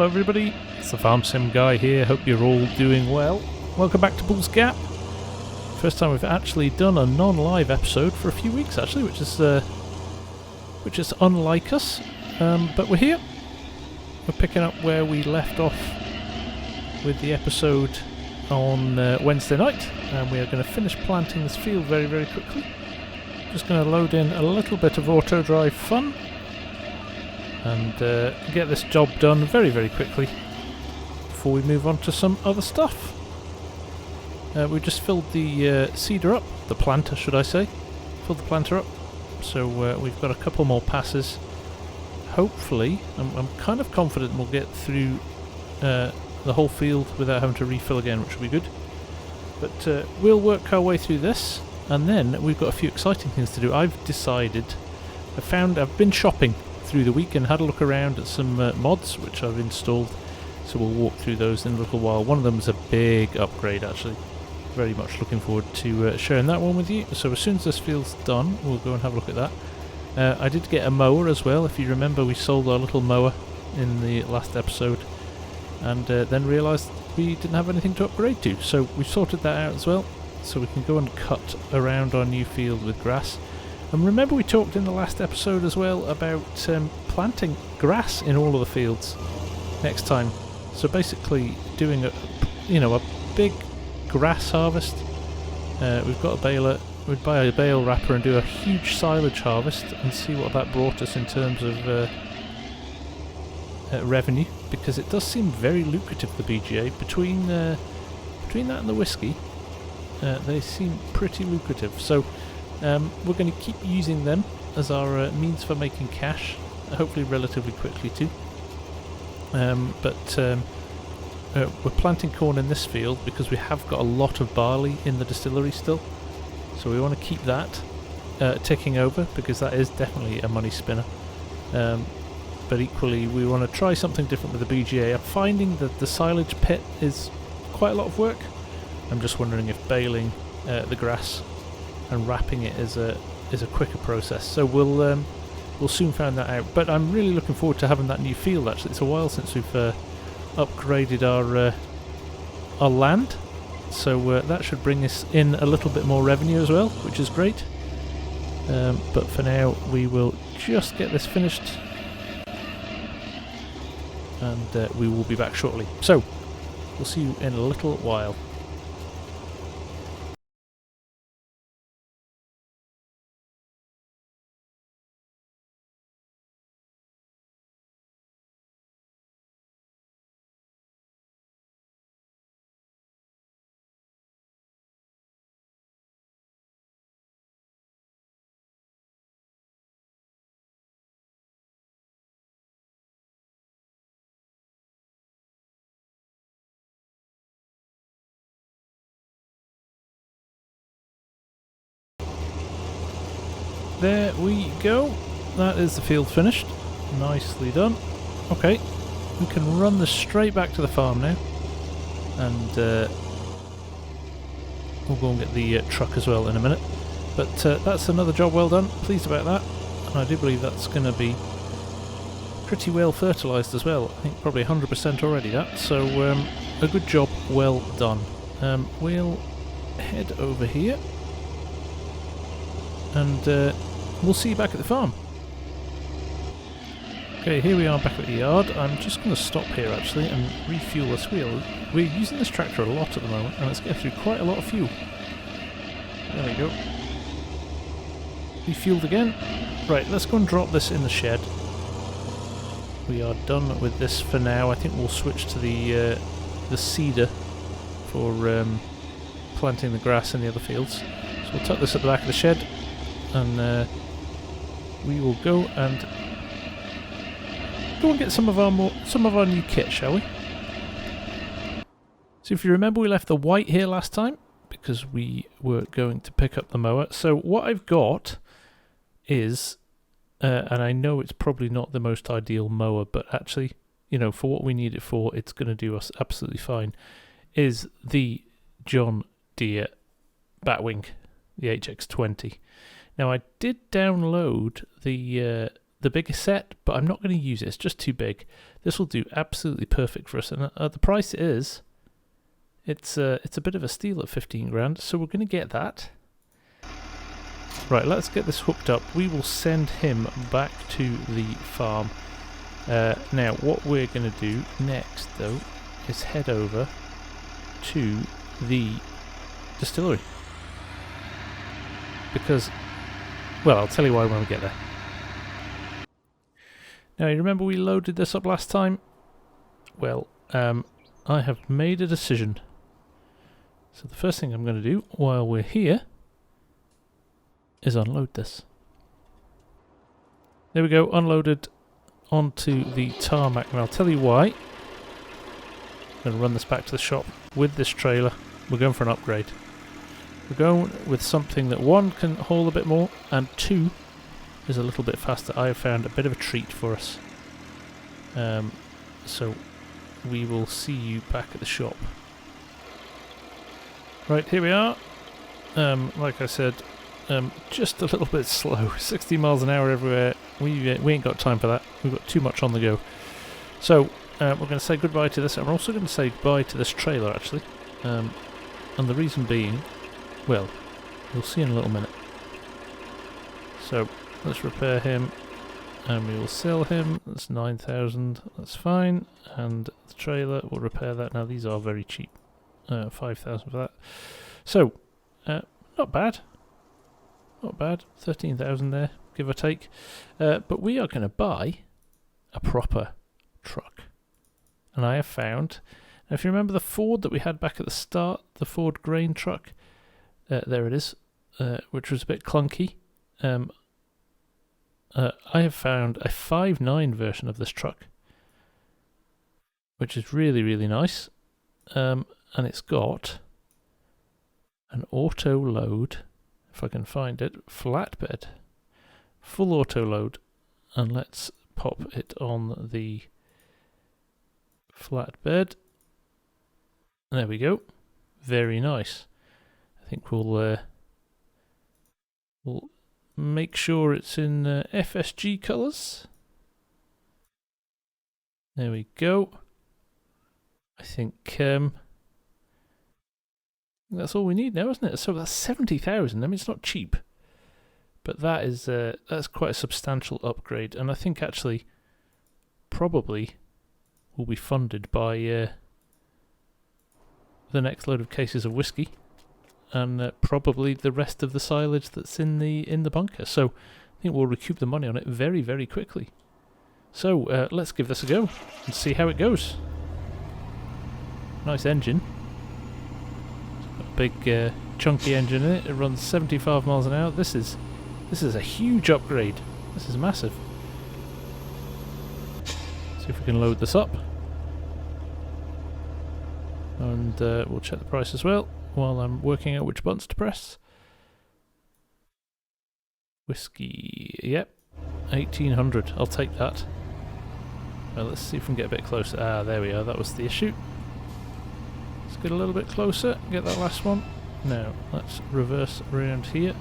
Hello everybody, it's the Farm Sim guy here, hope you're all doing well. Welcome back to Bull's Gap. First time we've actually done a non-live episode for a few weeks actually, which is unlike us, but we're here. We're picking up where we left off with the episode on Wednesday night, and we are going to finish planting this field very, very quickly. Just going to load in a little bit of auto drive fun and get this job done very, very quickly before we move on to some other stuff. We just filled the seeder up, the planter should I say, filled the planter up, so we've got a couple more passes. Hopefully, I'm kind of confident we'll get through the whole field without having to refill again, which will be good. But we'll work our way through this, and then we've got a few exciting things to do. I've been shopping through the week and had a look around at some mods which I've installed, so we'll walk through those in a little while. One of them is a big upgrade actually. Very much looking forward to sharing that one with you. So as soon as this field's done, we'll go and have a look at that. I did get a mower as well. If you remember, we sold our little mower in the last episode, and then realised we didn't have anything to upgrade to, so we've sorted that out as well, so we can go and cut around our new field with grass. And remember, we talked in the last episode as well about planting grass in all of the fields next time. So basically doing a big grass harvest. We've got a baler. We'd buy a bale wrapper and do a huge silage harvest and see what that brought us in terms of revenue, because it does seem very lucrative, the BGA. Between that and the whiskey, they seem pretty lucrative. So we're going to keep using them as our means for making cash, hopefully relatively quickly too. We're planting corn in this field because we have got a lot of barley in the distillery still, so we want to keep that ticking over, because that is definitely a money spinner. But equally we want to try something different with the BGA. I'm finding that the silage pit is quite a lot of work. I'm just wondering if baling the grass and wrapping it is a quicker process. So we'll soon find that out. But I'm really looking forward to having that new field actually. It's a while since we've upgraded our land, so that should bring us in a little bit more revenue as well, which is great. But for now we will just get this finished, and we will be back shortly. So we'll see you in a little while. There we go. That is the field finished. Nicely done. Okay, we can run this straight back to the farm now, and we'll go and get the truck as well in a minute. But that's another job well done. Pleased about that. And I do believe that's going to be pretty well fertilised as well. I think probably 100% already that. So a good job well done. We'll head over here, and we'll see you back at the farm. Okay, here we are back at the yard. I'm just going to stop here actually and refuel this wheel. We're using this tractor a lot at the moment, and it's getting through quite a lot of fuel. There we go. Refueled again. Right, let's go and drop this in the shed. We are done with this for now. I think we'll switch to the seeder for planting the grass in the other fields. So we'll tuck this at the back of the shed, and we will go and get some of our new kit, shall we? So if you remember, we left the white here last time because we were going to pick up the mower. So what I've got is, and I know it's probably not the most ideal mower, but actually, you know, for what we need it for, it's going to do us absolutely fine, is the John Deere Batwing, the HX20. Now I did download the the biggest set, but I'm not going to use it. It's just too big. This will do absolutely perfect for us. And at the price it is, it's a bit of a steal at 15 grand. So we're going to get that. Right, let's get this hooked up. We will send him back to the farm. Now, what we're going to do next, though, is head over to the distillery. Because, well, I'll tell you why when we get there. Now, you remember we loaded this up last time? Well, I have made a decision. So the first thing I'm going to do while we're here is unload this. There we go, unloaded onto the tarmac, and I'll tell you why. I'm going to run this back to the shop with this trailer. We're going for an upgrade. We're going with something that, one, can haul a bit more, and two, is a little bit faster. I have found a bit of a treat for us. So we will see you back at the shop. Right, here we are. Like I said, just a little bit slow. 60 miles an hour everywhere. We ain't got time for that. We've got too much on the go. So we're going to say goodbye to this. And we're also going to say goodbye to this trailer, actually. And the reason being, well, you'll see in a little minute. So let's repair him, and we will sell him. That's 9,000. That's fine. And the trailer, we'll repair that. Now these are very cheap. 5,000 for that. So not bad. Not bad. 13,000 there, give or take. But we are going to buy a proper truck. And I have found, now if you remember the Ford that we had back at the start, the Ford grain truck, there it is, which was a bit clunky. I have found a 5.9 version of this truck, which is really, really nice. And it's got an auto load, if I can find it, flatbed, full auto load, and let's pop it on the flatbed. There we go. Very nice. I think we'll make sure it's in FSG colours. There we go. I think that's all we need now, isn't it? So that's 70,000. I mean, it's not cheap, but that is that's quite a substantial upgrade, and I think actually probably will be funded by the next load of cases of whiskey, and probably the rest of the silage that's in the bunker. So I think we'll recoup the money on it very, very quickly. So let's give this a go and see how it goes. Nice engine. Big chunky engine in it. It runs 75 miles an hour. This is a huge upgrade. This is massive. See if we can load this up, and we'll check the price as well while I'm working out which buttons to press. Whiskey, yep, 1800. I'll take that. Well, let's see if we can get a bit closer. Ah, there we are. That was the issue. Let's get a little bit closer, get that last one. Now, let's reverse around here.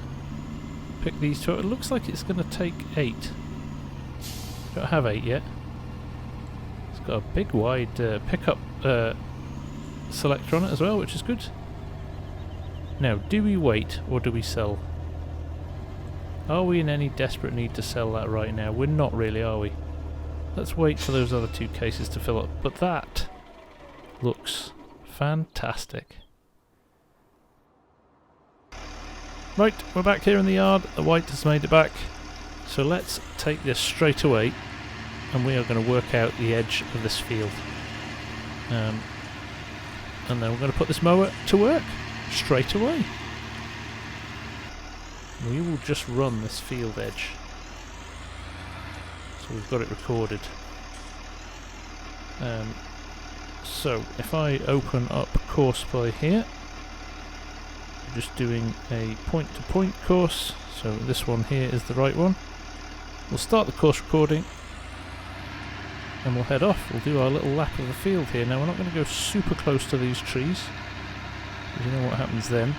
Pick these two. It looks like it's going to take 8. Don't have 8 yet. It's got a big wide pickup selector on it as well, which is good. Now, do we wait or do we sell? Are we in any desperate need to sell that right now? We're not really, are we? Let's wait for those other 2 cases to fill up. But that looks fantastic. Right, we're back here in the yard. The white has made it back. So let's take this straight away, and we are going to work out the edge of this field. And then we're going to put this mower to work straight away. We will just run this field edge. So we've got it recorded. So if I open up Courseplay here, I'm just doing a point-to-point course, so this one here is the right one. We'll start the course recording and we'll head off. We'll do our little lap of the field here. Now we're not going to go super close to these trees, because you know what happens then.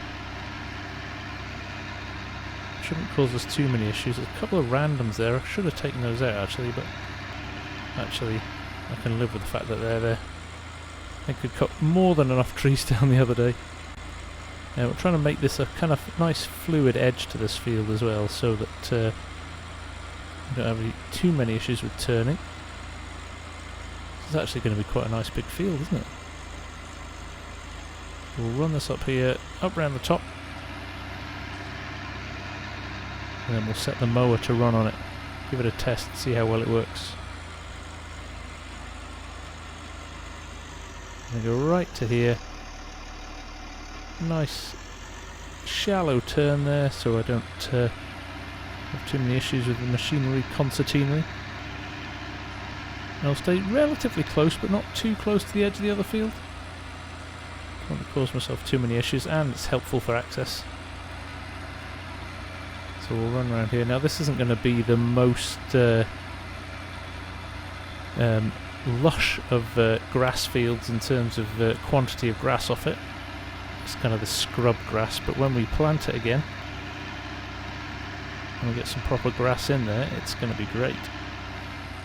Shouldn't cause us too many issues. There's a couple of randoms there. I should have taken those out actually, but actually I can live with the fact that they're there. I could cut more than enough trees down the other day. Now we're trying to make this a kind of nice fluid edge to this field as well, so that we don't have too many issues with turning. It's actually going to be quite a nice big field, isn't it? We'll run this up here, up round the top, and then we'll set the mower to run on it. Give it a test, see how well it works. I'm going to go right to here. Nice shallow turn there, so I don't have too many issues with the machinery concertinery. I'll stay relatively close, but not too close to the edge of the other field. Don't want to cause myself too many issues, and it's helpful for access. So we'll run around here. Now this isn't going to be the most lush of grass fields in terms of quantity of grass off it. It's kind of the scrub grass, but when we plant it again and we get some proper grass in there, it's going to be great.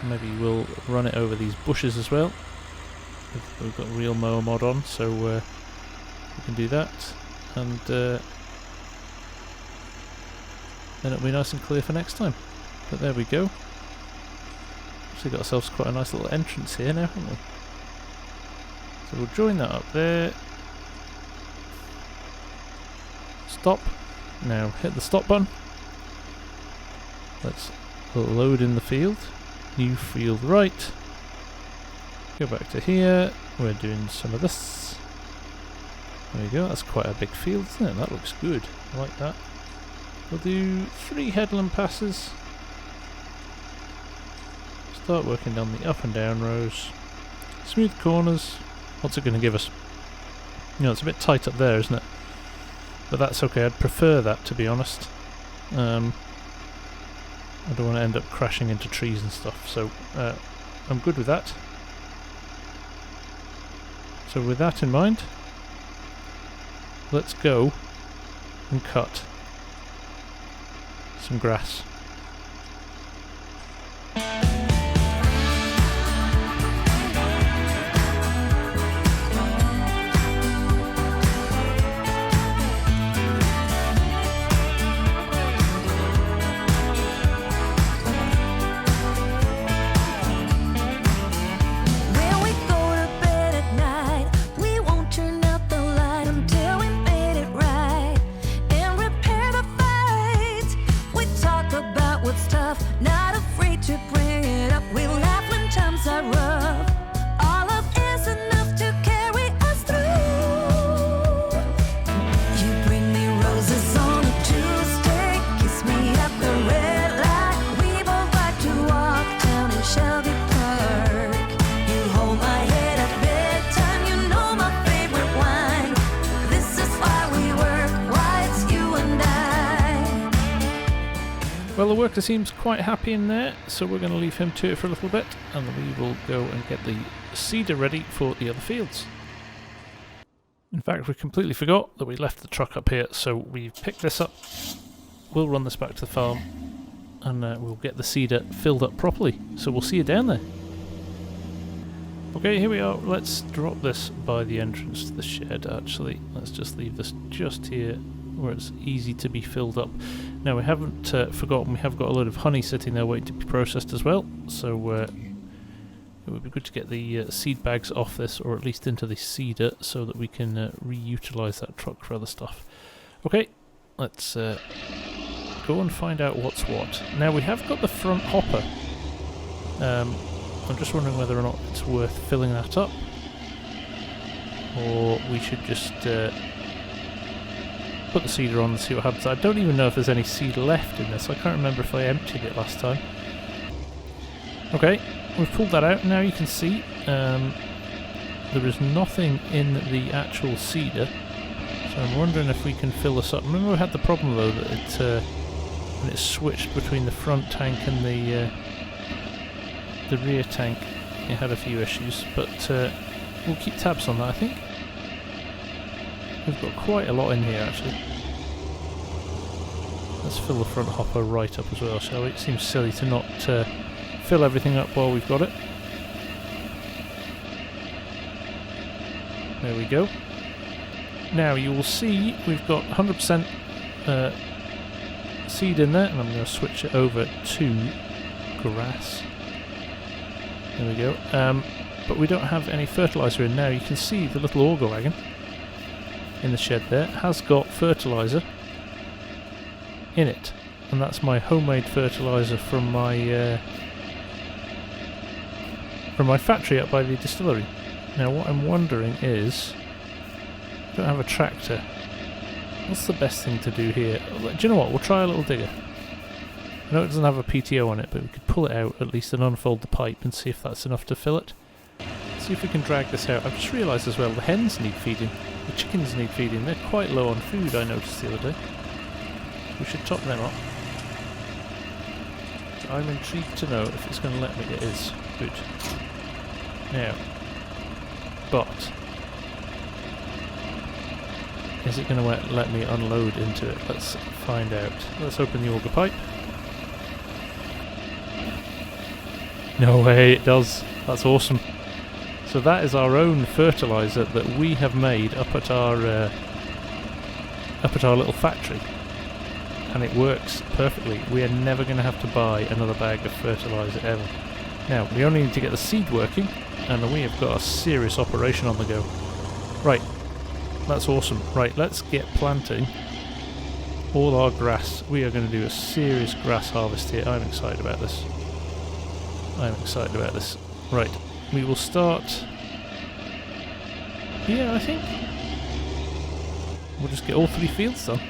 Maybe we'll run it over these bushes as well. We've got real mower mod on, so we can do that, and then it'll be nice and clear for next time. But there we go. Actually got ourselves quite a nice little entrance here now, haven't we? So we'll join that up there. Stop. Now hit the stop button. Let's load in the field. New field right. Go back to here. We're doing some of this. There you go. That's quite a big field, isn't it? That looks good. I like that. We'll do 3 headland passes. Start working down the up and down rows. Smooth corners. What's it going to give us? You know, it's a bit tight up there, isn't it? But that's okay. I'd prefer that, to be honest. I don't want to end up crashing into trees and stuff, so I'm good with that. So with that in mind, let's go and cut some grass. Well, the worker seems quite happy in there, so we're going to leave him to it for a little bit, and we will go and get the seeder ready for the other fields. In fact, we completely forgot that we left the truck up here, so we've picked this up. We'll run this back to the farm, and we'll get the seeder filled up properly. So we'll see you down there. Okay, here we are. Let's drop this by the entrance to the shed, actually. Let's just leave this just here, where it's easy to be filled up. Now, we haven't forgotten, we have got a load of honey sitting there waiting to be processed as well, so it would be good to get the seed bags off this, or at least into the seeder, so that we can reutilise that truck for other stuff. Okay, let's go and find out what's what. Now, we have got the front hopper. I'm just wondering whether or not it's worth filling that up, or we should just put the seeder on and see what happens. I don't even know if there's any seed left in this. I can't remember if I emptied it last time. Okay, we've pulled that out. Now you can see there is nothing in the actual seeder. So I'm wondering if we can fill this up. Remember we had the problem though that it when it switched between the front tank and the rear tank, it had a few issues, but we'll keep tabs on that, I think. We've got quite a lot in here actually. Let's fill the front hopper right up as well, shall we? It seems silly to not fill everything up while we've got it. There we go. Now you will see we've got 100% seed in there, and I'm going to switch it over to grass. There we go. But we don't have any fertilizer in now. You can see the little auger wagon in the shed there has got fertilizer in it, and that's my homemade fertilizer from my factory up by the distillery. Now what I'm wondering is, I don't have a tractor. What's the best thing to do here? Do you know what? We'll try a little digger. I know it doesn't have a PTO on it, but we could pull it out at least and unfold the pipe and see if that's enough to fill it. See if we can drag this out. I've just realised as well the hens need feeding. The chickens need feeding. They're quite low on food, I noticed the other day. We should top them up. I'm intrigued to know if it's going to let me. It is. Good. Now, but is it going to let me unload into it? Let's find out. Let's open the auger pipe. No way, it does. That's awesome. So that is our own fertilizer that we have made up at our little factory, and it works perfectly. We are never going to have to buy another bag of fertilizer ever. Now we only need to get the seed working, and we have got a serious operation on the go. Right, that's awesome. Right, let's get planting all our grass. We are going to do a serious grass harvest here. I'm excited about this. I'm excited about this. Right, we will start here, I think. We'll just get all 3 fields done.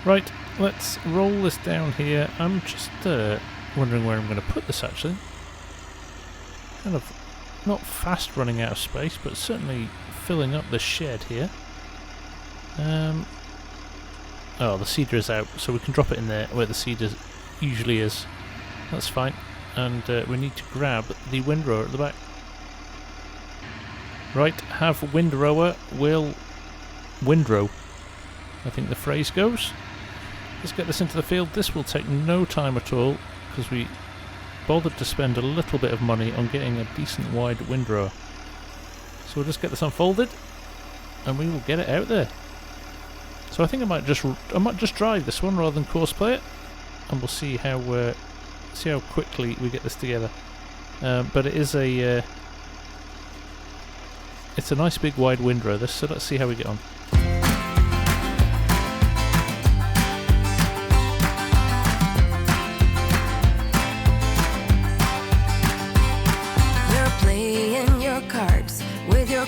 Right, let's roll this down here. I'm just wondering where I'm going to put this actually. Kind of not fast running out of space, but certainly filling up the shed here. Oh, the seeder is out, so we can drop it in there where the seeder usually is. That's fine. And we need to grab the windrower at the back. Right, have windrower will windrow, I think the phrase goes. Let's get this into the field. This will take no time at all, because we bothered to spend a little bit of money on getting a decent wide windrower. So we'll just get this unfolded, and we will get it out there. So I think I might just drive this one rather than course play it, and we'll see how quickly we get this together. But it is it's a nice big wide windrow this, so let's see how we get on.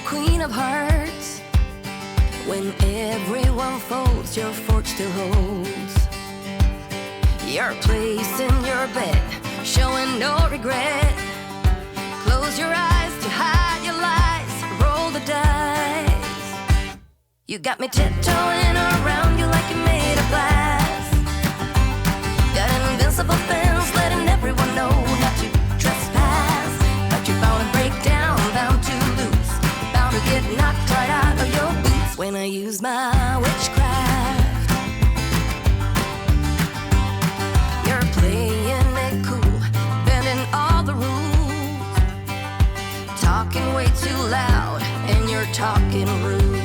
Queen of hearts, when everyone folds, your fork still holds. Your place in your bed, showing no regret. Close your eyes to hide your lies, roll the dice. You got me tiptoeing around you like you're made of glass. Got an invincible fence, letting everyone know not to trespass. But you're bound to break down, bound to lose, to get knocked right out of your boots when I use my witchcraft. You're playing it cool, bending all the rules, talking way too loud, and you're talking rude.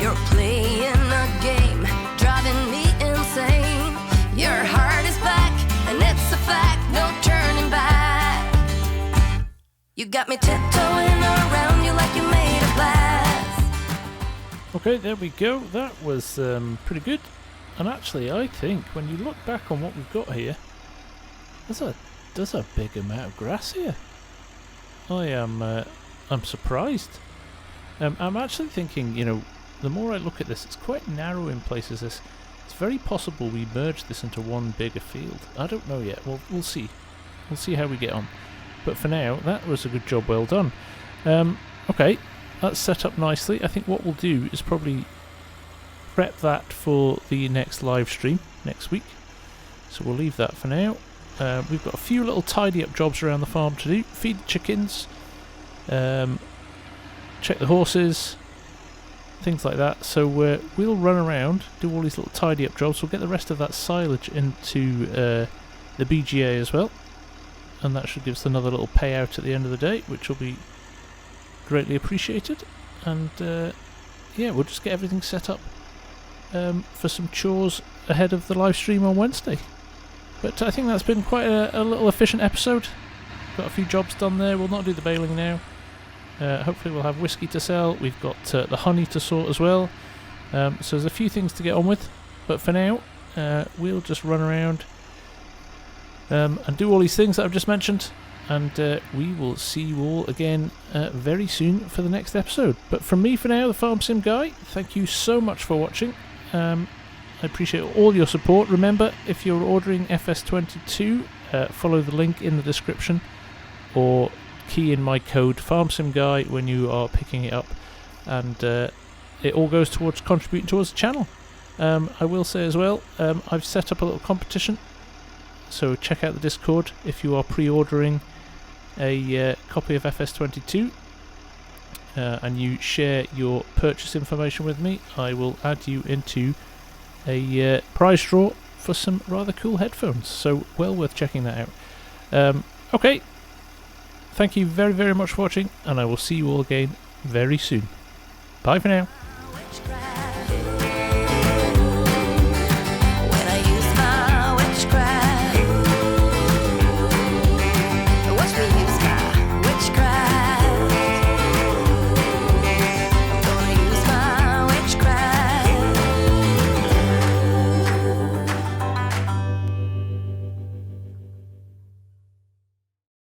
You're playing a game, driving me insane. You're You got me tiptoeing around you like you made of glass. Okay, there we go. That was pretty good. And actually, I think when you look back on what we've got here, there's a big amount of grass here. I'm surprised. I'm actually thinking, you know, the more I look at this, it's quite narrow in places. It's very possible we merge this into one bigger field. I don't know yet. We'll see. We'll see how we get on. But for now, that was a good job, well done. Okay, that's set up nicely. I think what we'll do is probably prep that for the next live stream next week. So we'll leave that for now. We've got a few little tidy up jobs around the farm to do. Feed the chickens, check the horses, things like that. So we'll run around, do all these little tidy up jobs. We'll get the rest of that silage into the BGA as well, and that should give us another little payout at the end of the day, which will be greatly appreciated. And yeah, we'll just get everything set up for some chores ahead of the live stream on Wednesday. But I think that's been quite a little efficient episode. Got a few jobs done there. We'll not do the baling now. Hopefully we'll have whiskey to sell. We've got the honey to sort as well. So there's a few things to get on with. But for now, we'll just run around and do all these things that I've just mentioned. And we will see you all again very soon for the next episode. But from me for now, the Farm Sim Guy, thank you so much for watching. I appreciate all your support. Remember, if you're ordering FS22, follow the link in the description or key in my code FarmSimGuy when you are picking it up, and it all goes towards contributing towards the channel. I will say as well, I've set up a little competition, so check out the Discord if you are pre-ordering a copy of FS22 and you share your purchase information with me. I will add you into a prize draw for some rather cool headphones, so well worth checking that out. Okay, thank you very, very much for watching, and I will see you all again very soon. Bye for now.